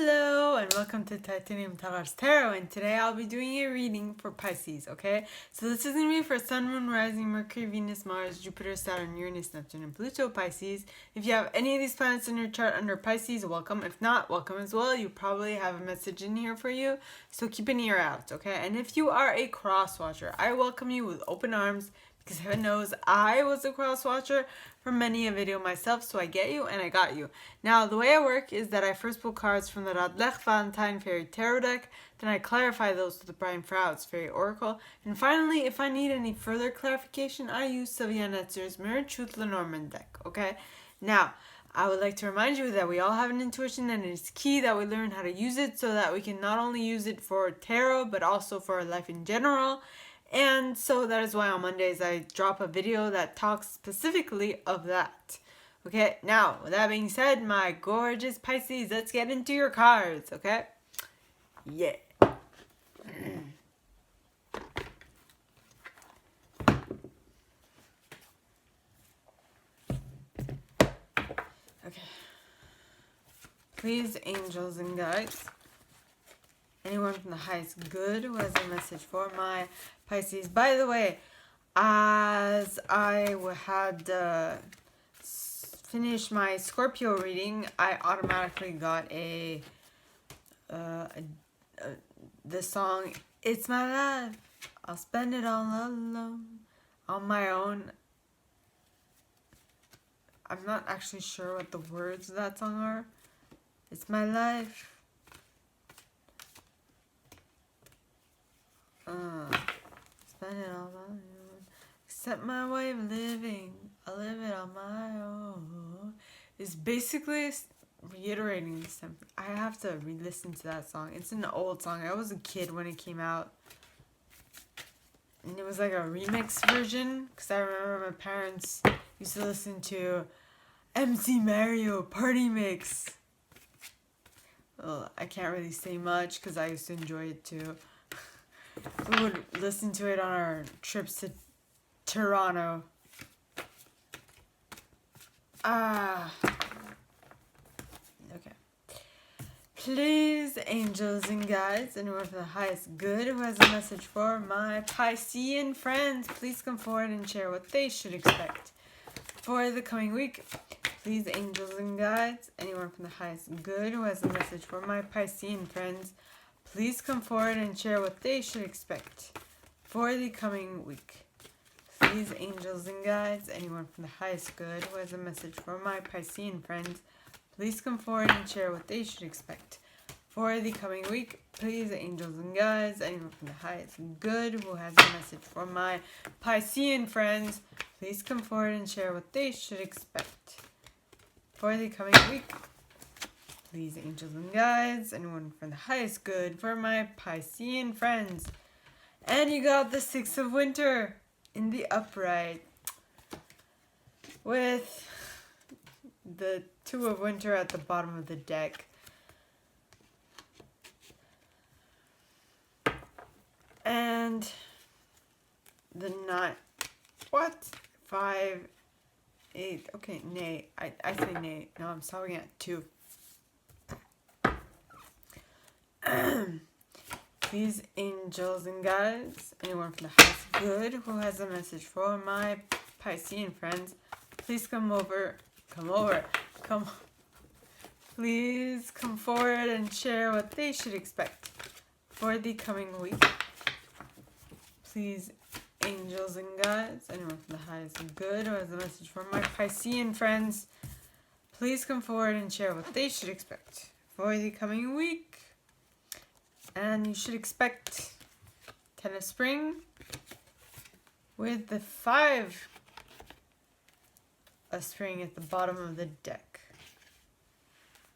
Hello and welcome to Titanium Taras Tarot, and today I'll be doing a reading for Pisces, okay? So this is going to be for Sun, Moon, Rising, Mercury, Venus, Mars, Jupiter, Saturn, Uranus, Neptune, and Pluto, Pisces. If you have any of these planets in your chart under Pisces, welcome. If not, welcome as well. You probably have a message in here for you, so keep an ear out, okay? And if you are a cross watcher, I welcome you with open arms, because heaven knows I was a cross watcher for many a video myself, so I get you and I got you. Now, the way I work is that I first pull cards from the Radlech Valentine Fairy Tarot deck, then I clarify those with the Brian Froude's Fairy Oracle, and finally, if I need any further clarification, I use Sylvia Netzer's Mirror Truth Lenormand deck, okay? Now, I would like to remind you that we all have an intuition, and it is key that we learn how to use it so that we can not only use it for tarot, but also for our life in general. And so that is why on Mondays I drop a video that talks specifically of that. Okay, now, with that being said, my gorgeous Pisces, let's get into your cards, okay? Yeah. Okay. Please, angels and guides, anyone from the highest good who has a message for my Pisces. By the way, as I had finished my Scorpio reading, I automatically got the song "It's My Life, I'll Spend It All Alone on My Own." I'm not actually sure what the words of that song are. It's my life. Spend it all on my own. Accept my way of living. I'll live it on my own. It's basically reiterating the same thing. I have to re-listen to that song. It's an old song. I was a kid when it came out. And it was like a remix version. Because I remember my parents used to listen to MC Mario Party Mix. Well, I can't really say much because I used to enjoy it too. We would listen to it on our trips to Toronto. Okay. Please, angels and guides, anyone from the highest good who has a message for my Piscean friends, please come forward and share what they should expect for the coming week. Please, angels and guides, anyone from the highest good who has a message for my Piscean friends, please come forward and share what they should expect for the coming week. Please, angels and guides, anyone from the highest good who has a message for my Piscean friends, please come forward and share what they should expect for the coming week. Please, angels and guides, anyone from the highest good who has a message for my Piscean friends, please come forward and share what they should expect for the coming week. Please, angels and guides, anyone from the highest good for my Piscean friends. And you got the Six of Winter in the upright with the Two of Winter at the bottom of the deck. And the nine. What? 5, 8. Okay, nay. I say nay. No, I'm stopping at 2. Please, angels and guides, anyone from the highest good who has a message for my Piscean friends, please come. Please come forward and share what they should expect for the coming week. Please, angels and guides, anyone from the highest good who has a message for my Piscean friends, please come forward and share what they should expect for the coming week. And you should expect 10 of Spring with the 5 of Spring at the bottom of the deck,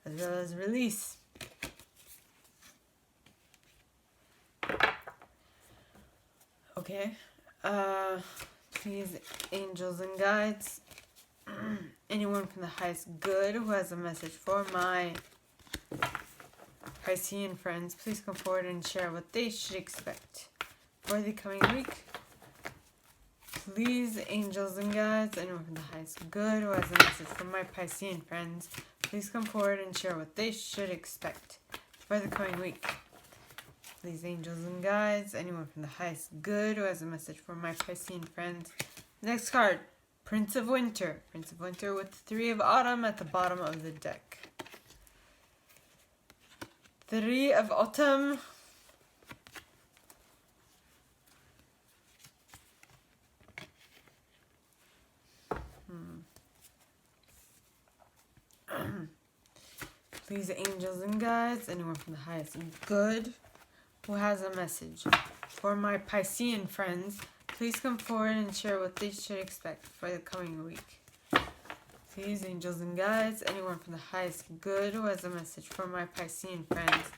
as well as Release. Okay. Please, angels and guides, anyone from the highest good who has a message for my Piscean friends, please come forward and share what they should expect for the coming week. Please, angels and guides, anyone from the highest good who has a message for my Piscean friends, please come forward and share what they should expect for the coming week. Please, angels and guides, anyone from the highest good who has a message for my Piscean friends. Next card, Prince of Winter. Prince of Winter with 3 of Autumn at the bottom of the deck. 3 of Autumn. Please, angels and guides, anyone from the highest good who has a message for my Piscean friends, please come forward and share what they should expect for the coming week. Please, angels and guides, anyone from the highest good who has a message for my Piscean friends,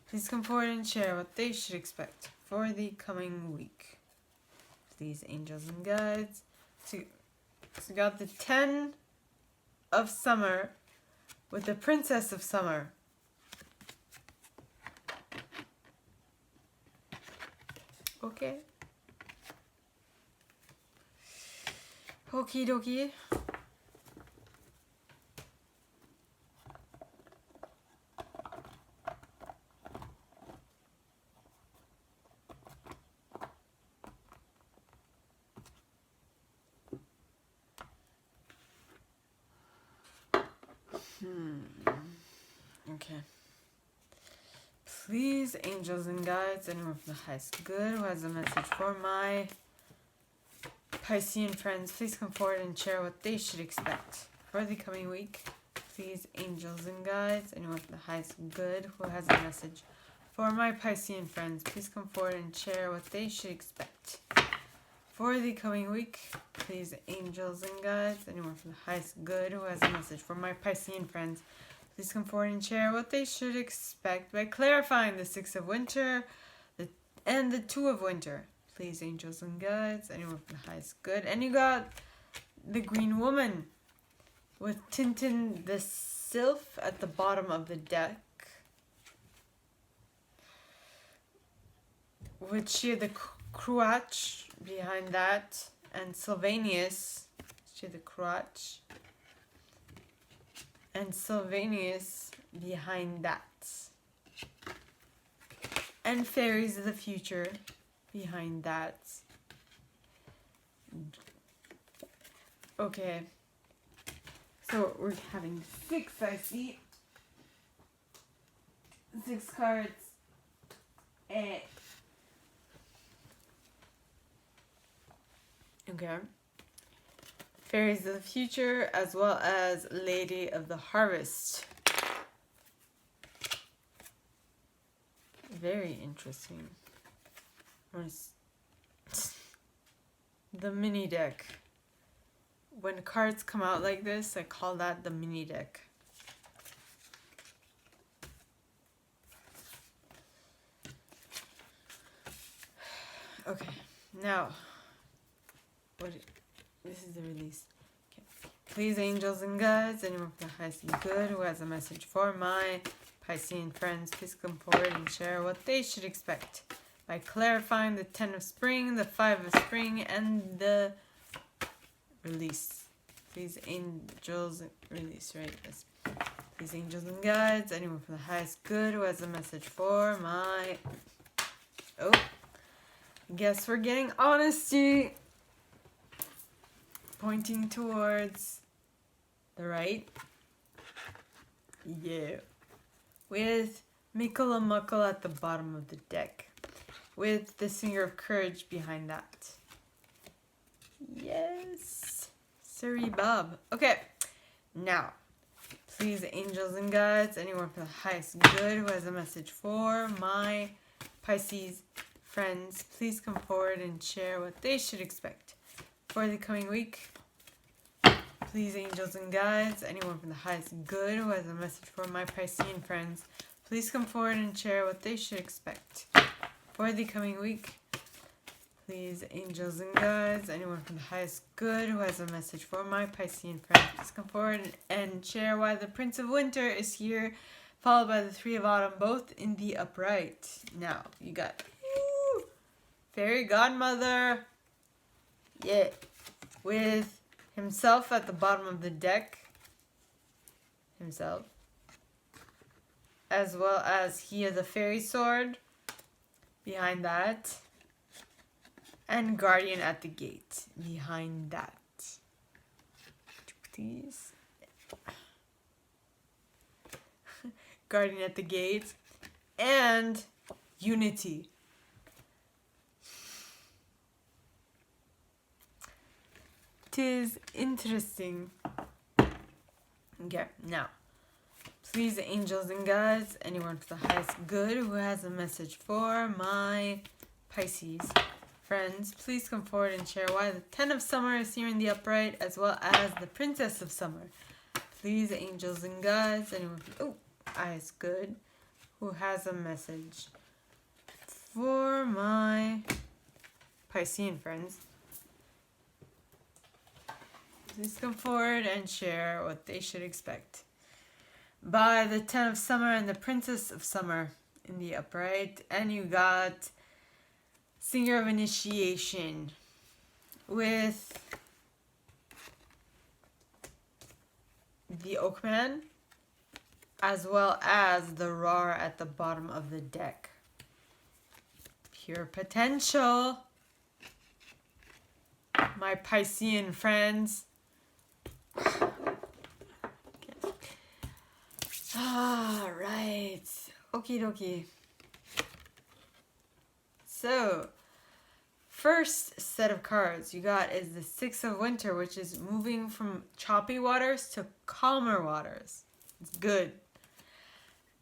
please come forward and share what they should expect for the coming week. Please, angels and guides. So we got the 10 of Summer with the Princess of Summer. Okay. Okie dokie. Okay. Please, angels and guides, anyone from the highest good who has a message for my Piscean friends, please come forward and share what they should expect for the coming week. Please, angels and guides, anyone from the highest good who has a message for my Piscean friends, please come forward and share what they should expect for the coming week. Please, angels and guides, anyone from the highest good who has a message for my Piscean friends, please come forward and share what they should expect by clarifying the 6 of Winter and the 2 of Winter. Please, angels and guides, anyone from the highest good. And you got the Green Woman with Tintin the Sylph at the bottom of the deck. With Sheer the Cruach behind that. And Sylvanius, Sheer the Cruach. And Sylvanius behind that. And Fairies of the Future behind that. Okay. So we're having 6, I see. 6 cards. Okay. Fairies of the Future, as well as Lady of the Harvest. Very interesting. The mini deck. When cards come out like this, I call that the mini deck. Okay, now, this is the release. Okay. Please, angels and guides, anyone from the highest good who has a message for my Piscean friends, please come forward and share what they should expect by clarifying the 10 of Spring, the 5 of Spring, and the release. Please, angels, release, right? Yes. Please, angels and guides, anyone from the highest good who has a message for my... Oh, guess we're getting honesty. Pointing towards the right. Yeah. With Mikala Muckle at the bottom of the deck. With the Singer of Courage behind that. Yes. Siri Bob. Okay. Now, please, angels and guides, anyone from the highest good who has a message for my Pisces friends, please come forward and share what they should expect for the coming week. Please, angels and guides, anyone from the highest good who has a message for my Piscean friends, please come forward and share what they should expect for the coming week. Please, angels and guides, anyone from the highest good who has a message for my Piscean friends, please come forward and share why the Prince of Winter is here, followed by the 3 of Autumn, both in the upright. Now, you got Fairy Godmother, yeah, with himself at the bottom of the deck. himself. As well as he has a fairy sword behind that. And guardian at the gate behind that. Please. Guardian at the gate. And unity. Tis interesting. Okay, now. Please, angels and guides, anyone for the highest good who has a message for my Pisces friends, please come forward and share why the Ten of Summer is here in the upright, as well as the Princess of Summer. Please, angels and guides, anyone for the highest good who has a message for my Piscean friends. Please come forward and share what they should expect. By the Ten of Summer and the Princess of Summer in the upright. And you got Singer of Initiation with the Oakman, as well as the Roar at the bottom of the deck. Pure potential. My Piscean friends. Alright. Okie dokie. So, first set of cards you got is the Six of Winter, which is moving from choppy waters to calmer waters. It's good.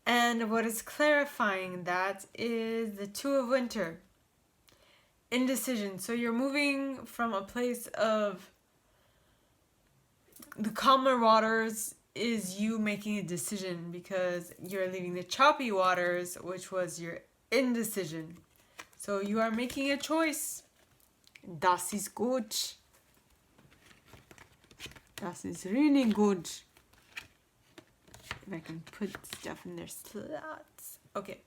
And what is clarifying that is the Two of Winter. Indecision. So you're moving from a place of the calmer waters is you making a decision because you're leaving the choppy waters, which was your indecision. So you are making a choice. Das ist gut. Das ist really good. If I can put stuff in their slots. Okay.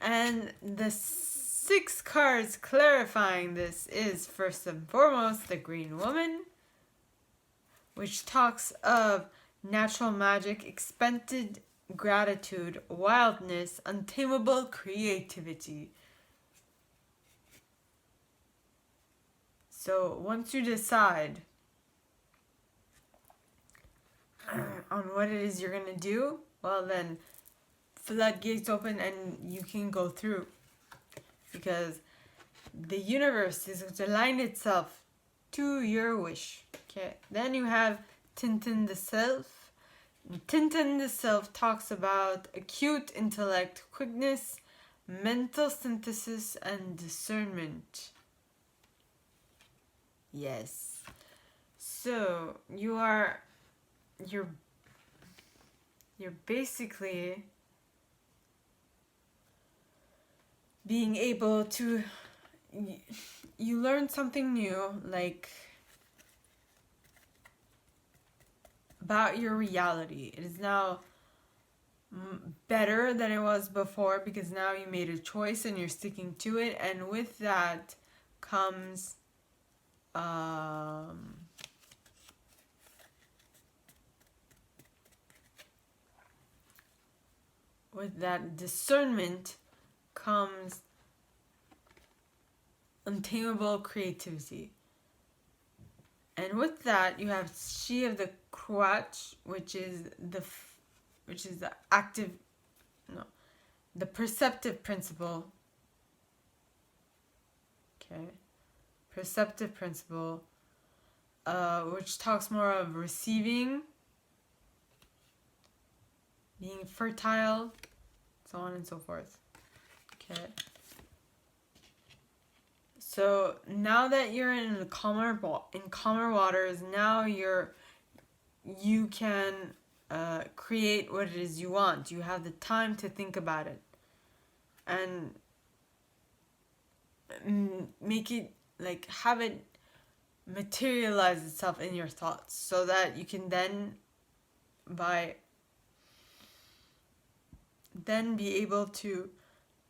And the 6 cards clarifying this is first and foremost the Green Woman, which talks of natural magic, expended gratitude, wildness, untamable creativity. So once you decide on what it is you're going to do, well then floodgates open and you can go through. Because the universe is going to align itself to your wish. Okay, then you have Tintin the Self. Tintin the Self talks about acute intellect, quickness, mental synthesis, and discernment. Yes. So you're basically being able to, you learn something new, like about your reality. It is now better than it was before because now you made a choice and you're sticking to it, and with that comes with that discernment comes untamable creativity. And with that, you have She of the Crotch, which is the perceptive principle. Okay, perceptive principle, which talks more of receiving, being fertile, so on and so forth. Okay. So now that you're in the calmer waters, now you can create what it is you want. You have the time to think about it and make it, like, have it materialize itself in your thoughts, so that you can then be able to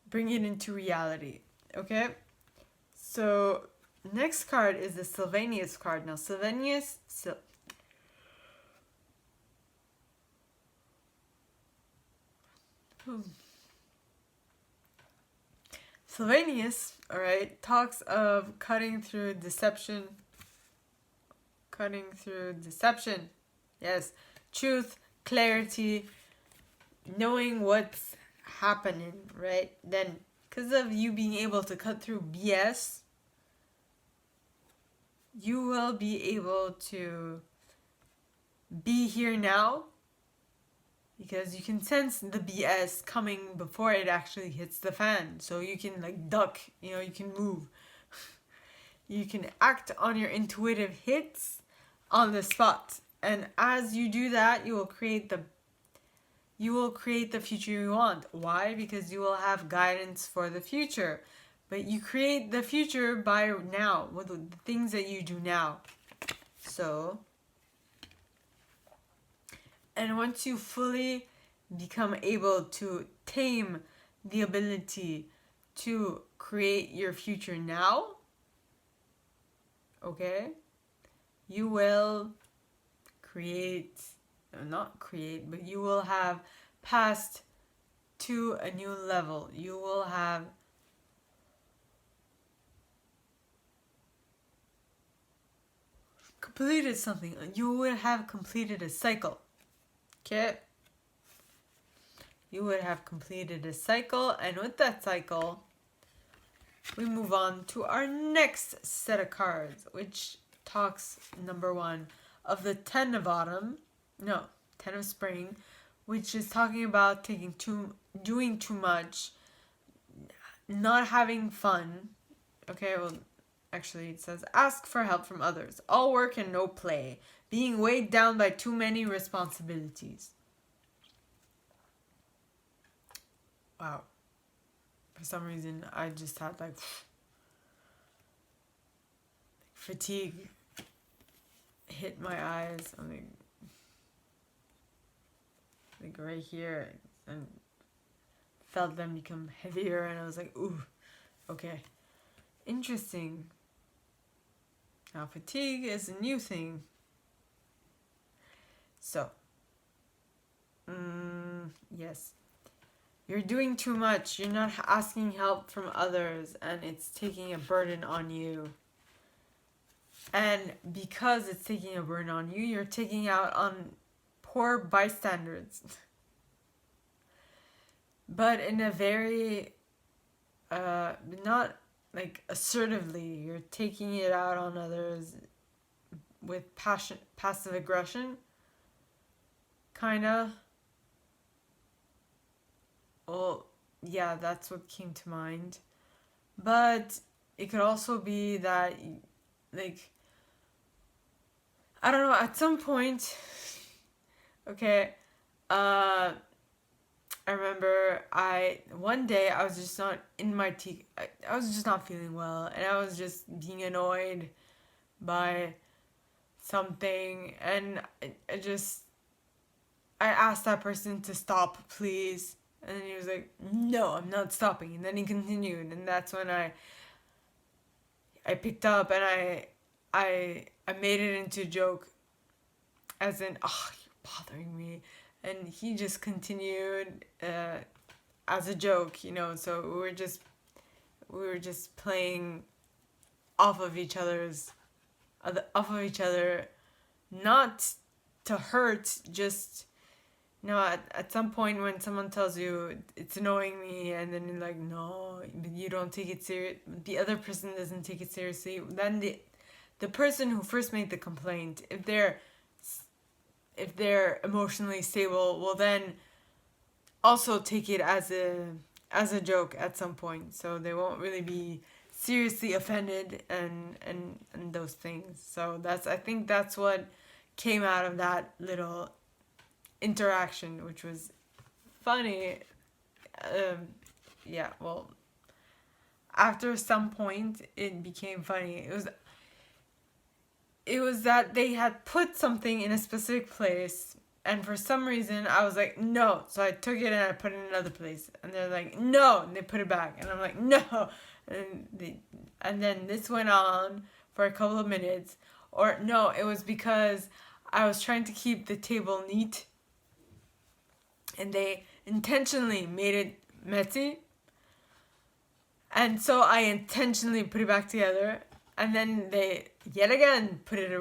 bring it into reality. Okay? So next card is the Sylvanus card. Now Sylvanus Sylvanus, alright, talks of cutting through deception. Cutting through deception. Yes. Truth, clarity, knowing what's happening, right? Then, because of you being able to cut through BS, you will be able to be here now, because you can sense the BS coming before it actually hits the fan. So you can like duck, you know, you can move. You can act on your intuitive hits on the spot. And as you do that, you will create the future you want. Why? Because you will have guidance for the future. But you create the future by now, with the things that you do now. So, and once you fully become able to tame the ability to create your future now, okay, you will but you will have passed to a new level. You will have completed something. You would have completed a cycle. Okay? You would have completed a cycle, and with that cycle, we move on to our next set of cards, which talks, number 1, of the 10 of spring, which is talking about doing too much, not having fun. Okay, well, actually it says, ask for help from others. All work and no play. Being weighed down by too many responsibilities. Wow. For some reason, I just had like fatigue hit my eyes. I'm like right here, and felt them become heavier, and I was like, ooh, okay, interesting. Now fatigue is a new thing. So, yes. You're doing too much. You're not asking help from others, and it's taking a burden on you. And because it's taking a burden on you, you're taking out on poor bystanders. But in a very, not like assertively. You're taking it out on others with passive aggression. Kinda. Well, yeah, that's what came to mind. But it could also be that, like, I don't know, at some point, okay, I remember one day I was just not in my I was just not feeling well, and I was just being annoyed by something, and I asked that person to stop, please. And then he was like, no, I'm not stopping. And then he continued. And that's when I picked up, and I made it into a joke. As in, oh, you're bothering me. And he just continued as a joke, you know. So we were just playing off of each other, not to hurt, just... No, at some point when someone tells you it's annoying me, and then you're like, no, but you don't take it serious, the other person doesn't take it seriously, then the person who first made the complaint, if they're emotionally stable, will then also take it as a joke at some point, so they won't really be seriously offended and those things. So I think that's what came out of that little interaction, which was funny. Yeah, well, after some point it became funny. It was that they had put something in a specific place, and for some reason I was like, no, so I took it and I put it in another place, and they're like, no, and they put it back, and I'm like, no, and then this went on for a couple of minutes. Or no, it was because I was trying to keep the table neat, and they intentionally made it messy. And so I intentionally put it back together. And then they yet again put it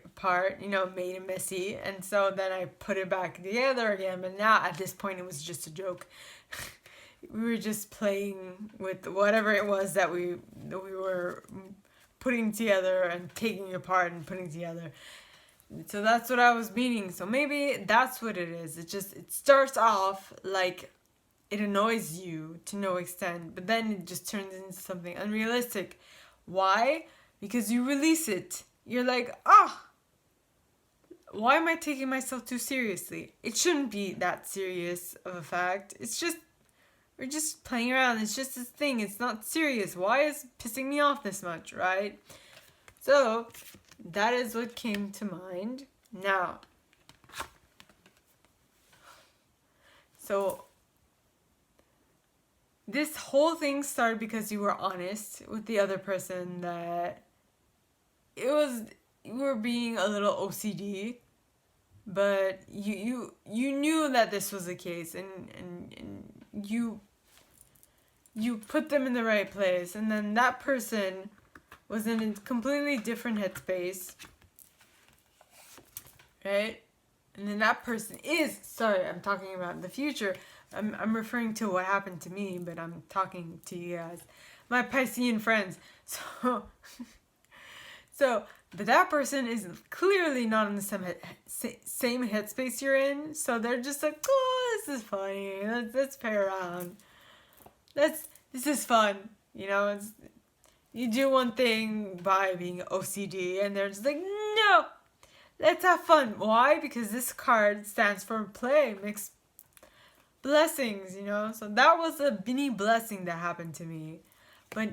apart, made it messy. And so then I put it back together again. But now at this point it was just a joke. We were just playing with whatever it was that we were putting together and taking apart and putting together. So that's what I was meaning. So maybe that's what it is. It starts off like it annoys you to no extent, but then it just turns into something unrealistic. Why? Because you release it. You're like, why am I taking myself too seriously? It shouldn't be that serious of a fact. We're just playing around. It's just this thing. It's not serious. Why is it pissing me off this much, right? So that is what came to mind. Now, so this whole thing started because you were honest with the other person that you were being a little OCD, but you knew that this was the case, and you put them in the right place, and then that person was in a completely different headspace, right? And then that person I'm talking about the future. I'm referring to what happened to me, but I'm talking to you guys, my Piscean friends. But that person is clearly not in the same headspace you're in. So they're just like, oh, this is funny. Let's play around. This is fun. You do one thing by being OCD, and they're just like, no, let's have fun. Why? Because this card stands for play, mixed blessings, So that was a mini blessing that happened to me. But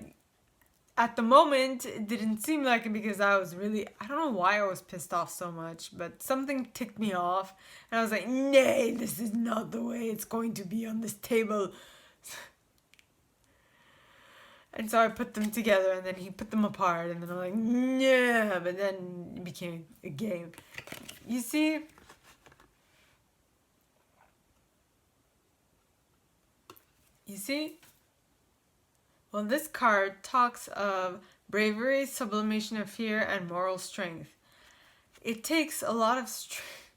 at the moment, it didn't seem like it because I don't know why I was pissed off so much, but something ticked me off. And I was like, nay, this is not the way it's going to be on this table. And so I put them together, and then he put them apart, and then I'm like, yeah, but then it became a game. You see? Well, this card talks of bravery, sublimation of fear, and moral strength. It takes a lot of strength.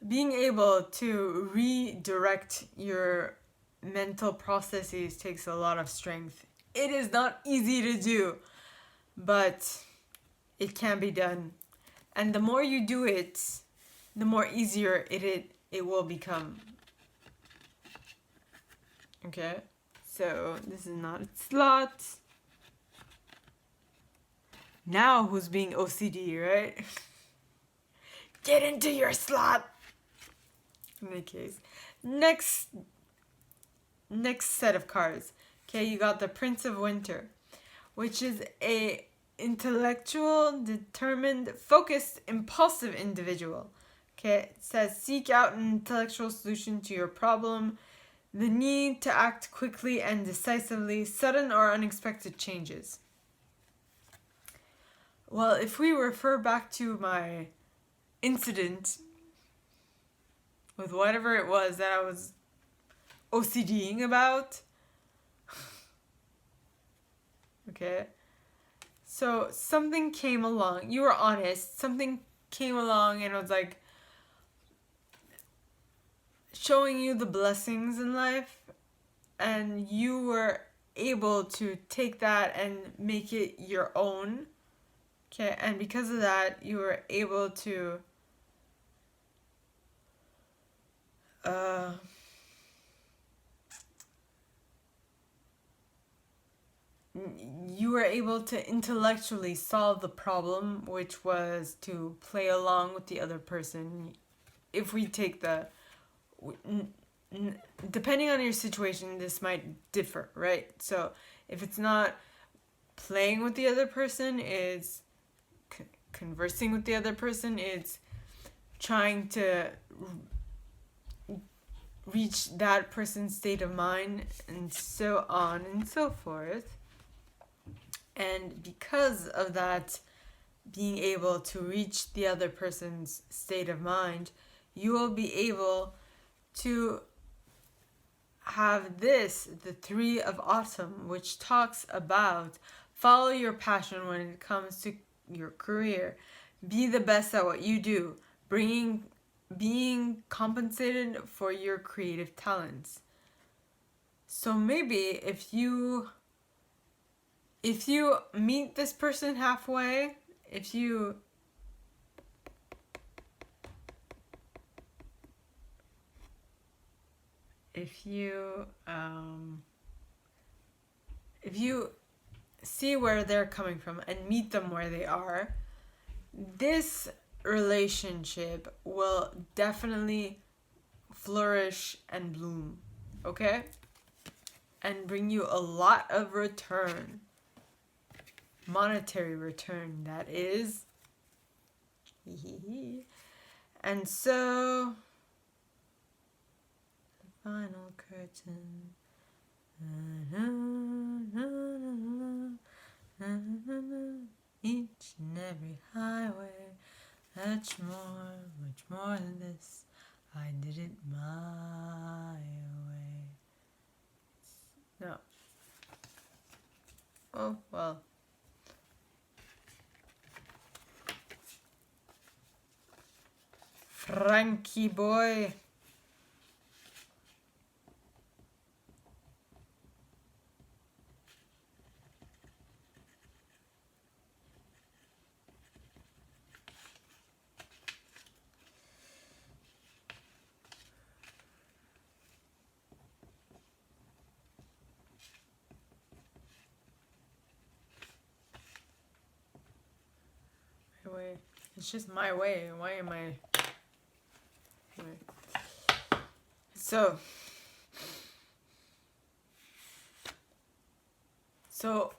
Being able to redirect your mental processes takes a lot of strength. It is not easy to do, but it can be done. And the more you do it, the more easier it will become. Okay? So, this is not a slot. Now, who's being OCD, right? Get into your slot! In any case. Next set of cards. Okay, you got the Prince of Winter, which is a intellectual, determined, focused, impulsive individual. Okay, it says seek out an intellectual solution to your problem, the need to act quickly and decisively, sudden or unexpected changes. Well, if we refer back to my incident with whatever it was that I was OCDing about, okay, so something came along, you were honest, something came along and it was like showing you the blessings in life, and you were able to take that and make it your own, okay, and because of that you were able to intellectually solve the problem, which was to play along with the other person. If we take depending on your situation, this might differ, right? So if it's not playing with the other person, it's conversing with the other person, it's trying to reach that person's state of mind, and so on and so forth. And because of that, being able to reach the other person's state of mind, you will be able to have this, the Three of Autumn, which talks about follow your passion when it comes to your career. Be the best at what you do, being compensated for your creative talents. So maybe if you meet this person halfway, if you see where they're coming from and meet them where they are, this relationship will definitely flourish and bloom, okay? And bring you a lot of return. Monetary return, that is. And so, the final curtain. Each and every highway, much more than this. I did it my way. No. Oh, well. Frankie boy. Way. It's just my way. Why am I... Anyway. So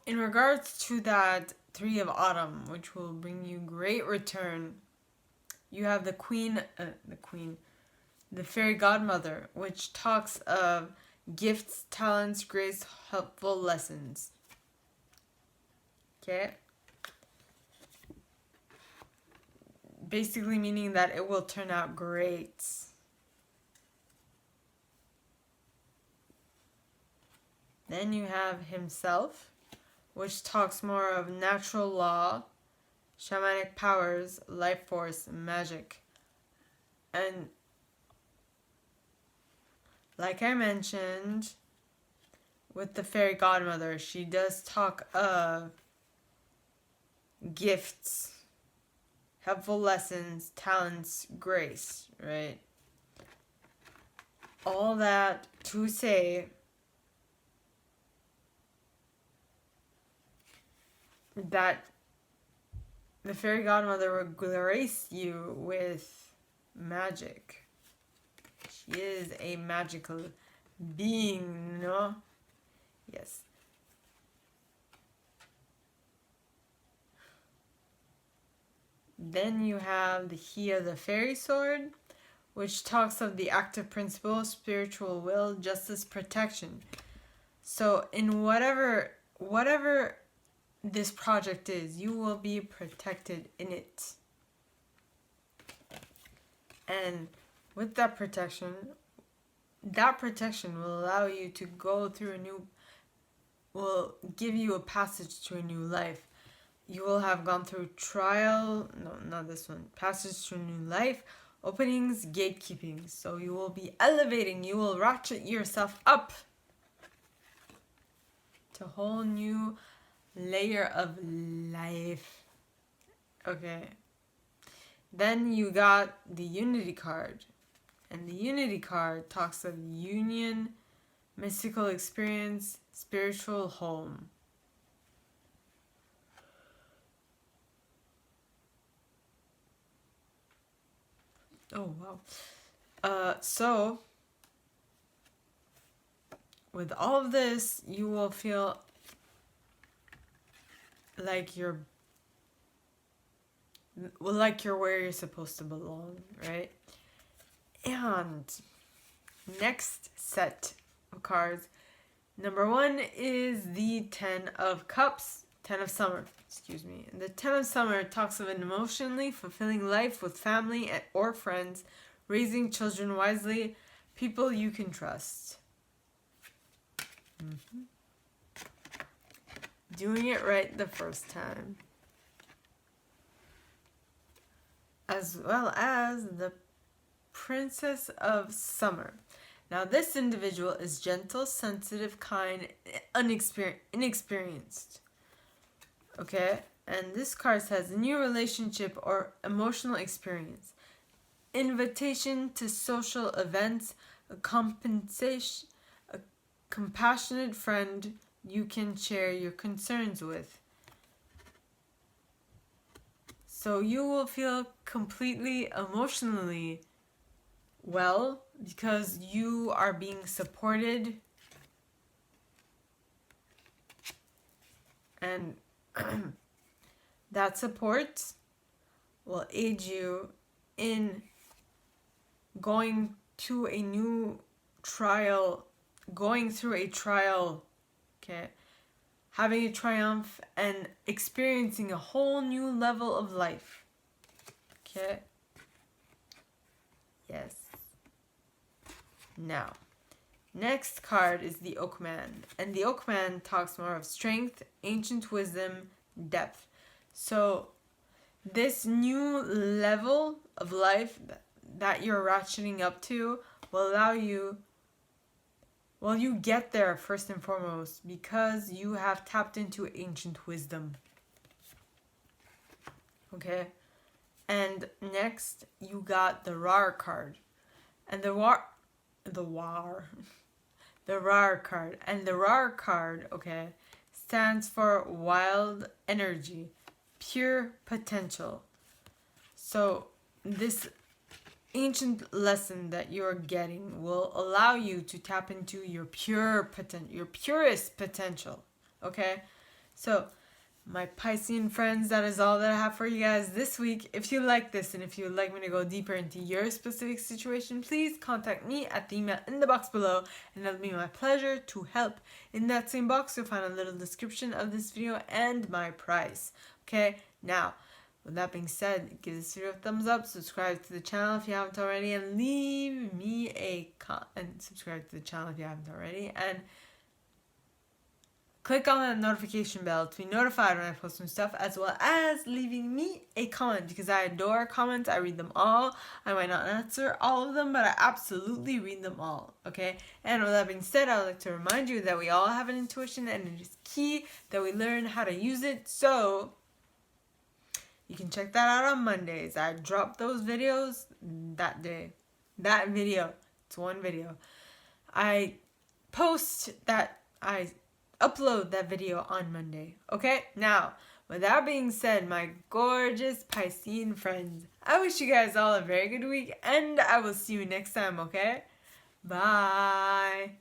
in regards to that Three of Autumn, which will bring you great return, you have the Fairy Godmother, which talks of gifts, talents, grace, helpful lessons. Okay? Basically meaning that it will turn out great. Then you have Himself, which talks more of natural law, shamanic powers, life force, magic. And like I mentioned, with the Fairy Godmother, she does talk of gifts, helpful lessons, talents, grace, right? All that to say that the Fairy Godmother will grace you with magic. She is a magical being, no? Yes. Then you have the He of the Fairy Sword, which talks of the active principle, spiritual will, justice, protection. So in whatever this project is, you will be protected in it. And with that protection will allow you to go through will give you a passage to a new life. You will have gone through passage to a new life, openings, gatekeeping. So you will be elevating, you will ratchet yourself up to a whole new layer of life. Okay. Then you got the Unity card. And the Unity card talks of union, mystical experience, spiritual home. Oh, wow. So, with all of this, you will feel like you're where you're supposed to belong, right? And next set of cards, number 1 is the Ten of Cups, Ten of Summer, And the Ten of Summer talks of an emotionally fulfilling life with family or friends, raising children wisely, people you can trust. Doing it right the first time. As well as the Princess of Summer. Now this individual is gentle, sensitive, kind, inexperienced. Okay? And this card says new relationship or emotional experience. Invitation to social events, a compassionate friend you can share your concerns with. So you will feel completely emotionally well because you are being supported, and that support will aid you in going through a trial, okay, having a triumph and experiencing a whole new level of life, okay. Yes. Now, next card is the Oakman, and the Oakman talks more of strength, ancient wisdom, depth. So this new level of life that you're ratcheting up to will allow you, well, you get there first and foremost because you have tapped into ancient wisdom. Okay? And next, you got the Rar card. And the Rar card. And the Rar card, okay, stands for wild energy, pure potential. So this ancient lesson that you're getting will allow you to tap into your purest potential. Okay? So my Piscean friends, that is all that I have for you guys this week. If you like this and if you would like me to go deeper into your specific situation, please contact me at the email in the box below, and it'll be my pleasure to help. In that same box, you'll find a little description of this video and my price. Okay, now, with that being said, give this video a thumbs up, subscribe to the channel if you haven't already, and leave me a subscribe to the channel if you haven't already, and click on that notification bell to be notified when I post new stuff, as well as leaving me a comment, because I adore comments. I read them all. I might not answer all of them, but I absolutely read them all, okay? And with that being said, I would like to remind you that we all have an intuition, and it is key that we learn how to use it. So you can check that out on Mondays. I drop those videos that day. That video. It's one video. I upload that video on Monday. Okay? Now, with that being said, my gorgeous Piscean friends, I wish you guys all a very good week, and I will see you next time, okay? Bye!